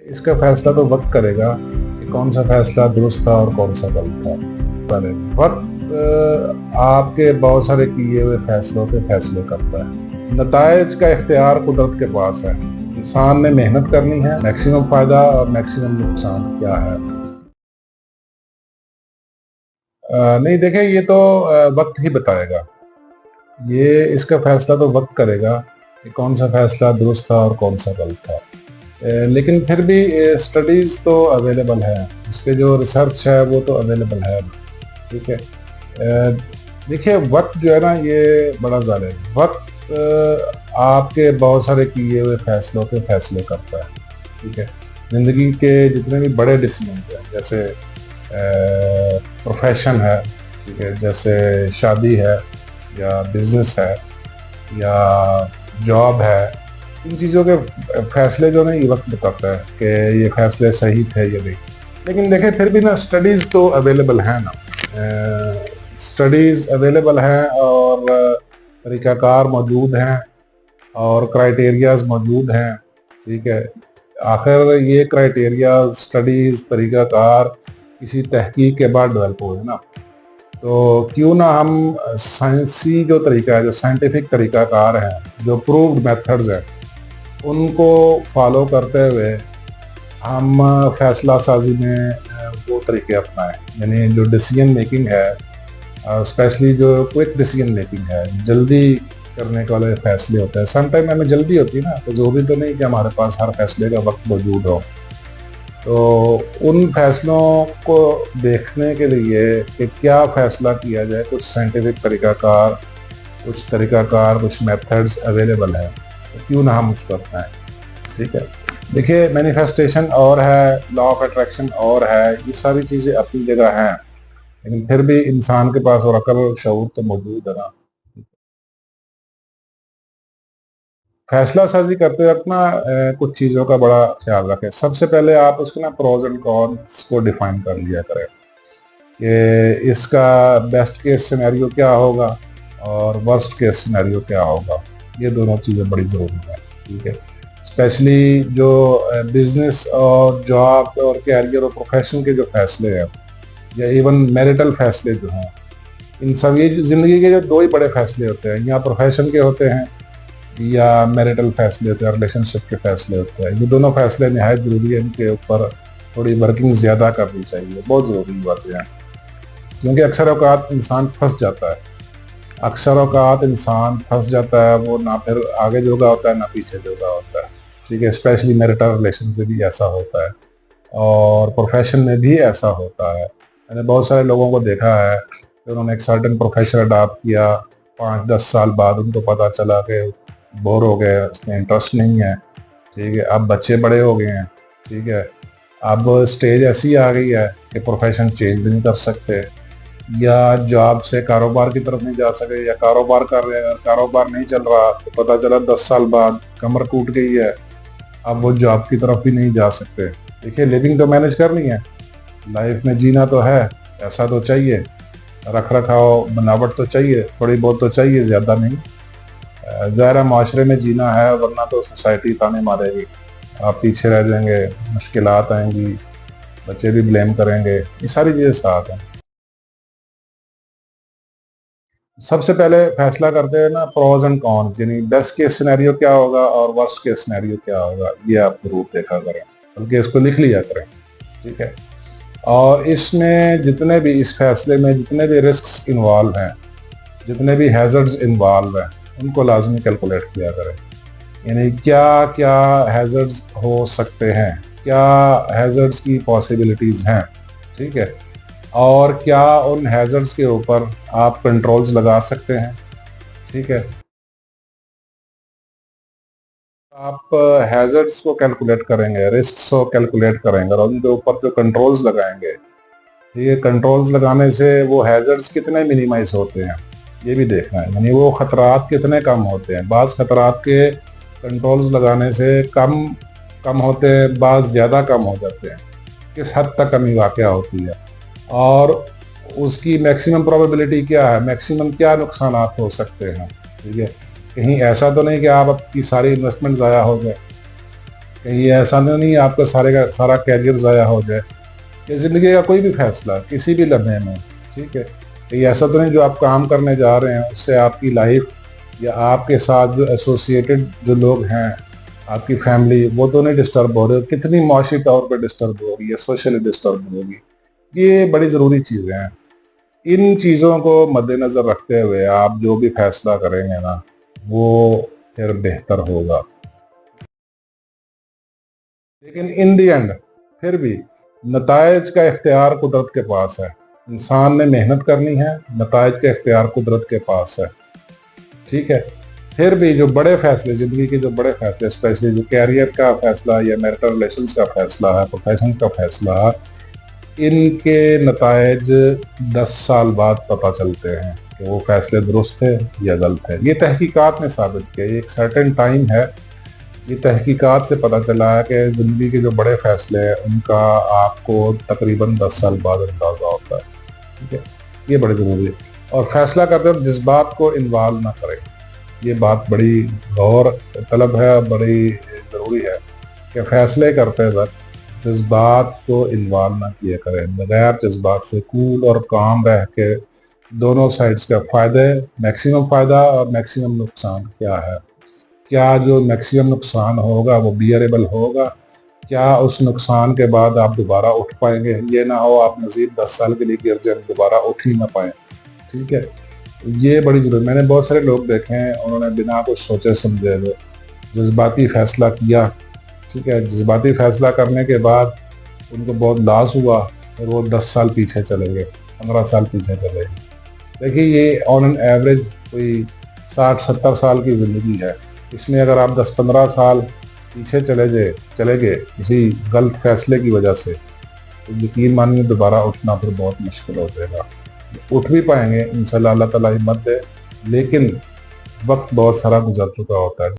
اس کا فیصلہ تو وقت کرے گا کہ کون سا فیصلہ درست تھا اور کون سا غلط تھا۔ وقت آپ کے بہت سارے کیے ہوئے فیصلوں پہ فیصلے کرتا ہے۔ نتائج کا اختیار قدرت کے پاس ہے، انسان نے محنت کرنی ہے۔ میکسیمم فائدہ اور میکسیمم نقصان کیا ہے؟ نہیں دیکھیں، یہ تو وقت ہی بتائے گا۔ یہ اس کا فیصلہ تو وقت کرے گا کہ کون سا فیصلہ درست تھا اور کون سا غلط تھا۔ لیکن پھر بھی اسٹڈیز تو اویلیبل ہے، اس پہ جو ریسرچ ہے وہ تو اویلیبل ہے، ٹھیک ہے۔ دیکھیے، وقت جو ہے نا یہ بڑا ظالم ہے۔ وقت آپ کے بہت سارے کیے ہوئے فیصلوں پہ فیصلے کرتا ہے، ٹھیک ہے۔ زندگی کے جتنے بھی بڑے ڈیسیجنز ہیں، جیسے پروفیشن ہے، ٹھیک ہے، جیسے شادی ہے یا بزنس ہے یا جاب ہے، ان چیزوں کے فیصلے جو نہیں یہ وقت بتاتا ہے کہ یہ فیصلے صحیح تھے یا نہیں۔ لیکن دیکھیں پھر بھی نا اسٹڈیز تو اویلیبل ہیں نا، اسٹڈیز اویلیبل ہیں اور طریقہ کار موجود ہیں اور کرائٹیریاز موجود ہیں، ٹھیک ہے۔ آخر یہ کرائٹیریاز، اسٹڈیز، طریقہ کار کسی تحقیق کے بعد ڈیولپ ہوئے نا، تو کیوں نہ ہم سائنسی جو طریقہ ہے، جو سائنٹیفک طریقہ کار ہیں، جو پرووڈ میتھڈز ہیں، ان کو فالو کرتے ہوئے ہم فیصلہ سازی میں وہ طریقے اپنائیں، یعنی جو ڈیسیجن میکنگ ہے، اسپیشلی جو کوئک ڈیسیجن میکنگ ہے، جلدی کرنے کے والے فیصلے ہوتے ہیں۔ سم ٹائم ہمیں جلدی ہوتی ہے نا، تو ضروری تو نہیں کہ ہمارے پاس ہر فیصلے کا وقت موجود ہو۔ تو ان فیصلوں کو دیکھنے کے لیے کہ کیا فیصلہ کیا جائے، کچھ سائنٹیفک طریقہ کار، کچھ میتھڈز اویلیبل ہیں، تو کیوں نہ ہم اس کو اپنائیں، ٹھیک ہے۔ دیکھیے، مینیفیسٹیشن اور ہے، لا آف اٹریکشن اور ہے، یہ ساری چیزیں اپنی جگہ ہیں، لیکن پھر بھی انسان کے پاس اور عقل اور شعور تو موجود ہے نا۔ فیصلہ سازی کرتے وقت نا کچھ چیزوں کا بڑا خیال رکھیں۔ سب سے پہلے آپ اس کے نا پروز اینڈ کونس کو ڈیفائن کر لیا کریں کہ اس کا بیسٹ کیس سینیریو کیا ہوگا اور ورسٹ کیس سینیریو کیا ہوگا۔ یہ دونوں چیزیں بڑی ضروری ہیں، ٹھیک ہے۔ اسپیشلی جو بزنس اور جاب اور کیریئر اور پروفیشن کے جو فیصلے ہیں، یا ایون میریٹل فیصلے جو ہیں، ان سب یہ زندگی کے جو دو ہی بڑے فیصلے ہوتے ہیں، یا پروفیشن کے ہوتے ہیں یا میریٹل فیصلے ہوتے ہیں، ریلیشن شپ کے فیصلے ہوتے ہیں۔ یہ دونوں فیصلے نہایت ضروری ہیں، ان کے اوپر تھوڑی ورکنگ زیادہ کرنی چاہیے، بہت ضروری باتیں ہیں، کیونکہ اکثر اوقات انسان پھنس جاتا ہے، وہ نہ پھر آگے جوگا ہوتا ہے نہ پیچھے جوگا ہوتا ہے، ٹھیک ہے۔ اسپیشلی میریٹل ریلیشن میں بھی ایسا ہوتا ہے اور پروفیشن میں بھی ایسا ہوتا ہے۔ میں نے بہت سارے لوگوں کو دیکھا ہے کہ انہوں نے ایک سرٹن پروفیشن اڈاپٹ کیا، 5-10 سال بعد ان کو پتہ چلا کہ بور ہو گئے، اس میں انٹرسٹ نہیں ہے، ٹھیک ہے۔ اب بچے بڑے ہو گئے ہیں، ٹھیک ہے۔ اب اسٹیج ایسی آ گئی ہے کہ پروفیشن چینج بھی نہیں کر سکتے، یا جاب سے کاروبار کی طرف نہیں جا سکے، یا کاروبار کر رہے ہیں، کاروبار نہیں چل رہا تو پتہ چلا 10 سال بعد کمر ٹوٹ گئی ہے، اب وہ جاب کی طرف بھی نہیں جا سکتے۔ دیکھیے، لیونگ تو مینیج کرنی ہے، لائف میں جینا تو ہے، پیسہ تو چاہیے، رکھ رکھاؤ بناوٹ تو چاہیے، تھوڑی بہت تو چاہیے، زیادہ نہیں۔ ظاہر معاشرے میں جینا ہے، ورنہ تو سوسائٹی تانے مارے گی، آپ پیچھے رہ جائیں گے، مشکلات آئیں گی، بچے بھی بلیم کریں گے، یہ ساری چیزیں ساتھ ہیں۔ سب سے پہلے فیصلہ کرتے ہیں نا پروز اینڈ کونس، یعنی بیسٹ کیس سینیریو کیا ہوگا اور ورسٹ کیس سینیریو کیا ہوگا، یہ آپ ضرور دیکھا کریں، بلکہ اس کو لکھ لیا کریں، ٹھیک ہے۔ اور اس میں جتنے بھی اس فیصلے میں جتنے بھی رسکس انوالو ہیں، جتنے بھی ہیزرڈز انوالو ہیں، ان کو لازمی کیلکولیٹ کیا کریں، یعنی کیا کیا ہیزرڈز ہو سکتے ہیں، کیا ہیزرڈز کی پاسبلٹیز ہیں، ٹھیک ہے، اور کیا ان ہیزرڈز کے اوپر آپ کنٹرولز لگا سکتے ہیں، ٹھیک ہے۔ آپ ہیزرڈز کو کیلکولیٹ کریں گے، رسکس کو کیلکولیٹ کریں گے، اور ان کے اوپر جو کنٹرولز لگائیں گے، یہ کنٹرولز لگانے سے وہ ہیزرڈز کتنے منیمائز ہوتے ہیں یہ بھی دیکھنا ہے، یعنی وہ خطرات کتنے کم ہوتے ہیں۔ بعض خطرات کے کنٹرولز لگانے سے کم ہوتے ہیں، بعض زیادہ کم ہو جاتے ہیں، کس حد تک کمی واقع ہوتی ہے، اور اس کی میکسیمم پروبیبلٹی کیا ہے، میکسیمم کیا نقصانات ہو سکتے ہیں، ٹھیک ہے۔ کہیں ایسا تو نہیں کہ آپ کی ساری انویسٹمنٹ ضائع ہو گئے، کہیں یہ ایسا نہیں آپ کا سارا کیریئر ضائع ہو جائے، کہ زندگی کا کوئی بھی فیصلہ کسی بھی لمحے میں، ٹھیک ہے، یہ ایسا تو نہیں جو آپ کام کرنے جا رہے ہیں اس سے آپ کی لائف یا آپ کے ساتھ جو ایسوسیٹڈ جو لوگ ہیں، آپ کی فیملی، وہ تو نہیں ڈسٹرب ہو رہے، کتنی معاشی طور پہ ڈسٹرب ہوگی یا سوشلی ڈسٹرب ہوگی۔ یہ بڑی ضروری چیزیں ہیں، ان چیزوں کو مد نظر رکھتے ہوئے آپ جو بھی فیصلہ کریں گے نا وہ پھر بہتر ہوگا۔ لیکن ان دی اینڈ پھر بھی نتائج کا اختیار قدرت کے پاس ہے، انسان نے محنت کرنی ہے، نتائج کا اختیار قدرت کے پاس ہے، ٹھیک ہے۔ پھر بھی جو بڑے فیصلے، زندگی کے جو بڑے فیصلے، اسپیشلی جو کیریئر کا فیصلہ یا میرٹل ریلیشنز کا فیصلہ ہے، پروفیشن کا فیصلہ ہے، ان کے نتائج 10 سال بعد پتہ چلتے ہیں کہ وہ فیصلے درست تھے یا غلط ہے۔ یہ تحقیقات نے ثابت کیا، یہ ایک سرٹن ٹائم ہے، یہ تحقیقات سے پتہ چلا ہے کہ زندگی کے جو بڑے فیصلے ہیں ان کا آپ کو تقریباً 10 سال بعد اندازہ ہوتا ہے، ٹھیک ہے۔ یہ بڑی ضروری ہے، اور فیصلہ کرتے وقت جذبات کو انوالو نہ کریں، یہ بات بڑی غور طلب ہے، بڑی ضروری ہے کہ فیصلے کرتے وقت جذبات کو انوالو نہ کیا کریں، بغیر جذبات سے کول اور کام رہ کے دونوں سائڈز کا فائدے، میکسیمم فائدہ اور میکسیمم نقصان کیا ہے، کیا جو میکسیمم نقصان ہوگا وہ بیئریبل ہوگا، کیا اس نقصان کے بعد آپ دوبارہ اٹھ پائیں گے، یہ نہ ہو آپ مزید 10 سال کے لیے گر جائیں دوبارہ اٹھ ہی نہ پائیں، ٹھیک ہے۔ یہ بڑی ضروری، میں نے بہت سارے لوگ دیکھے ہیں انہوں نے بنا کچھ سوچے سمجھے ہوئے جذباتی فیصلہ کیا، ٹھیک ہے، جذباتی فیصلہ کرنے کے بعد ان کو بہت لاس ہوا اور وہ 10 سال پیچھے چلے گئے، 15 سال پیچھے چلے گئے۔ دیکھیے یہ آن این ایوریج کوئی 60-70 سال کی زندگی ہے، اس میں اگر آپ 10-15 سال پیچھے چلے گئے کسی غلط فیصلے کی وجہ سے، تو یقین مانیے دوبارہ اٹھنا پھر بہت مشکل ہو جائے گا۔ اٹھ بھی پائیں گے انشاءاللہ، اللہ تعالیٰ ہمت دے، لیکن وقت بہت سارا گزر چکا ہوتا ہے۔